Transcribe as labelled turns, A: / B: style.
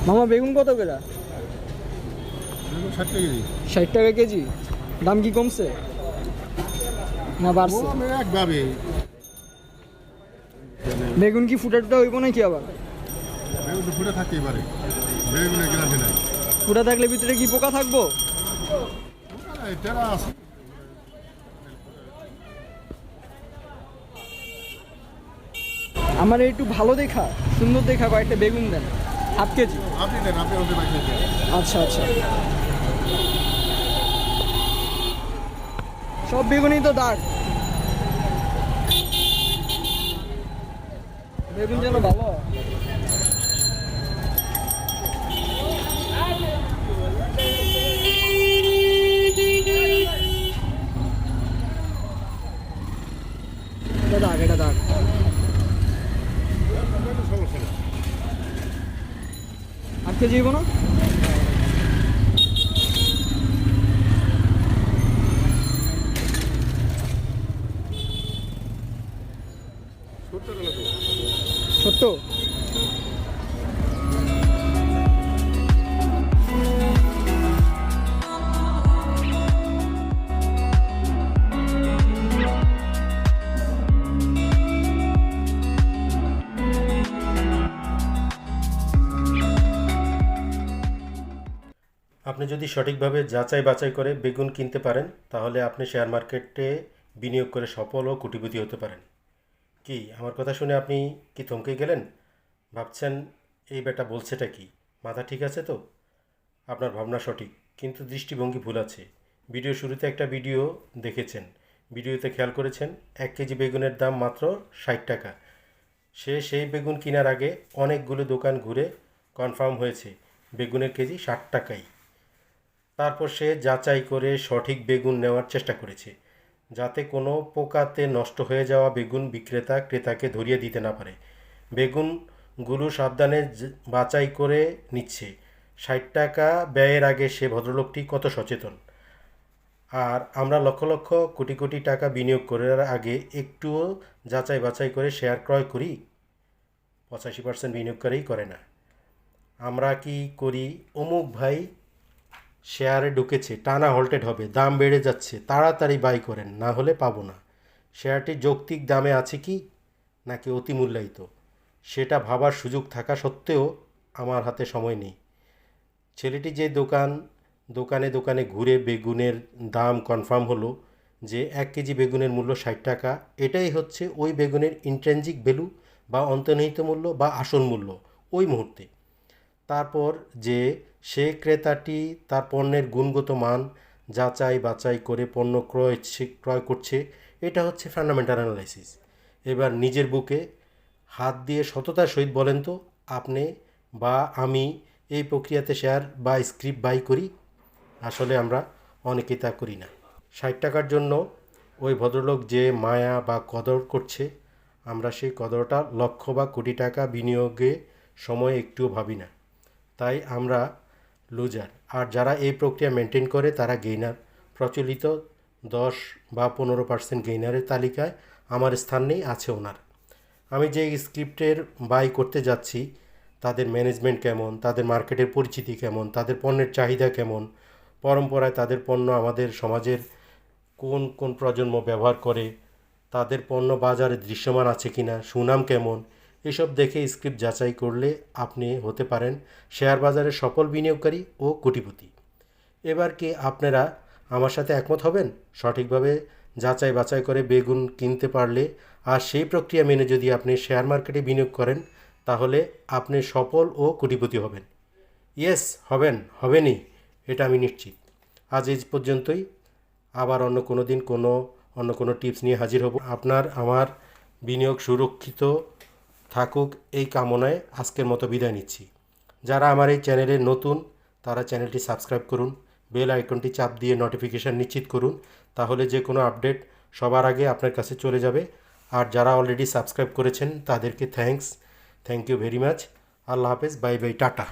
A: মামা বেগুন কত করে?
B: 60 টাকা কেজি।
A: 60 টাকা কেজি। দাম কি কমছে না বাড়ছে?
B: একভাবে
A: বেগুন কি ফুটা টুটা হইব নাকি আবার?
B: বেগুন তো ফুটে থাকতেই পারে, বেগুনের গ্যারান্টি নাই।
A: ফুটা থাকলে ভিতরে কি পোকা থাকবো?
B: এটা আছে।
A: আমার একটু ভালো দেখা সুন্দর দেখা কয়েকটা বেগুন দেন, হাফ কেজি।
B: আপনি দেন, আপনি ওদের বাইরে দেন।
A: আচ্ছা আচ্ছা, সব বেগুনই তো দাগ, বেগুন যেন ভালো। এটা দাগ, এটা দাগ।
B: সমস্যা নেই।
A: হাফ কেজি হইব না? ছোট্ট
C: আপনি যদি সঠিকভাবে যাচাই বাছাই করে বেগুন কিনতে পারেন তাহলে আপনি শেয়ার মার্কেটে বিনিয়োগ করে সফল ও কোটিপতি হতে পারেন। কি আমার কথা শুনে আপনি কি থমকে গেলেন? ভাবছেন এই বেটা বলছেটা কি, মাথা ঠিক আছে তো? আপনার ভাবনা সঠিক, কিন্তু দৃষ্টিভঙ্গি ভুল আছে। ভিডিও শুরুতে একটা ভিডিও দেখেছেন, ভিডিওতে খেয়াল করেছেন 1 কেজি বেগুনের দাম মাত্র 60 টাকা। সেই বেগুন কেনার আগে অনেকগুলো দোকান ঘুরে কনফার্ম হয়েছে বেগুনের কেজি 60 টাকাই। তারপর সে যাচাই করে সঠিক বেগুন নেওয়ার চেষ্টা করেছে, যাতে কোনো পোকাতে নষ্ট হয়ে যাওয়া বেগুন বিক্রেতা ক্রেতাকে ধরিয়ে দিতে না পারে। বেগুনগুলো সাবধানে বাছাই করে নিচ্ছে। 60 টাকা ব্যয়ের আগে সে ভদ্রলোকটি কত সচেতন। আর আমরা লক্ষ লক্ষ কোটি কোটি টাকা বিনিয়োগ করার আগে একটুও যাচাই বাছাই করে শেয়ার ক্রয় করি? 85% বিনিয়োগকারী করে না। আমরা কি করি, অমুক ভাই শেয়ারে ঢুকেছে, টানা হল্টেড হবে, দাম বেড়ে যাচ্ছে, তাড়াতাড়ি বাই করেন, না হলে পাবো না। শেয়ারটি যৌক্তিক দামে আছে কি নাকি অতিমূল্যায়িত সেটা ভাবার সুযোগ থাকা সত্ত্বেও আমার হাতে সময় নেই। ছেলেটি যে দোকানে দোকানে ঘুরে বেগুনের দাম কনফার্ম হলো যে 1 কেজি বেগুনের মূল্য 60 টাকা, এটাই হচ্ছে ওই বেগুনের ইন্ট্রিনসিক ভ্যালু বা অন্তর্নিহিত মূল্য বা আসল মূল্য ওই মুহূর্তে। তারপর যে সে ক্রেতাটি তার পণ্যের গুণগত মান যাচাই বাছাই করে পণ্য ক্রয় করছে, এটা হচ্ছে ফান্ডামেন্টাল অ্যানালাইসিস। এবার নিজের বুকে হাত দিয়ে সততার সহিত বলেন তো, আপনি বা আমি এই প্রক্রিয়াতে শেয়ার বা স্ক্রিপ্ট বাই করি? আসলে আমরা অনেকেই তা করি না। 60 টাকার জন্য ওই ভদ্রলোক যে মায়া বা কদর করছে, আমরা সেই কদরটা লক্ষ বা কোটি টাকা বিনিয়োগে সময় একটুও ভাবি না। তাই আমরা লুজার। আর যারা এই প্রক্রিয়া মেনটেন করে তারা গেইনার। প্রচলিত 10 বা 15% গেইনারের তালিকায় আমার স্থান নেই, আছে ওনার। আমি যে স্ক্রিপ্টের বাই করতে যাচ্ছি তাদের ম্যানেজমেন্ট কেমন, তাদের মার্কেটের পরিচিতি কেমন, তাদের পণ্যের চাহিদা কেমন, পরম্পরায় তাদের পণ্য আমাদের সমাজের কোন কোন প্রজন্ম ব্যবহার করে, তাদের পণ্য বাজারে দৃশ্যমান আছে কিনা, সুনাম কেমন, এসব দেখে স্ক্রিপ্ট যাচাই করলে আপনি হতে পারেন শেয়ার বাজারের সফল বিনিয়োগকারী ও কোটিপতি। এবার কি আপনারা আমার সাথে একমত হবেন? সঠিকভাবে যাচাই বাছাই করে বেগুন কিনতে পারলে আর সেই প্রক্রিয়া মেনে যদি আপনি শেয়ার মার্কেটে বিনিয়োগ করেন তাহলে আপনি সফল ও কোটিপতি হবেন। ইয়েস, হবেনই, এটা আমি নিশ্চিত। আজ এই পর্যন্তই। আবার অন্য কোনো দিন অন্য কোনো টিপস নিয়ে হাজির হব। আপনার আমার বিনিয়োগ সুরক্ষিত থাকুক এই কামনায় আজকের মতো বিদায় নিচ্ছি। যারা আমার এই চ্যানেলে নতুন তারা চ্যানেলটি সাবস্ক্রাইব করুন, বেল আইকনটি চাপ দিয়ে নোটিফিকেশান নিশ্চিত করুন, তাহলে যে কোনো আপডেট সবার আগে আপনার কাছে চলে যাবে। আর যারা অলরেডি সাবস্ক্রাইব করেছেন তাদেরকে থ্যাংক ইউ ভেরি মাচ। আল্লাহ হাফেজ, বাই বাই, টাটা।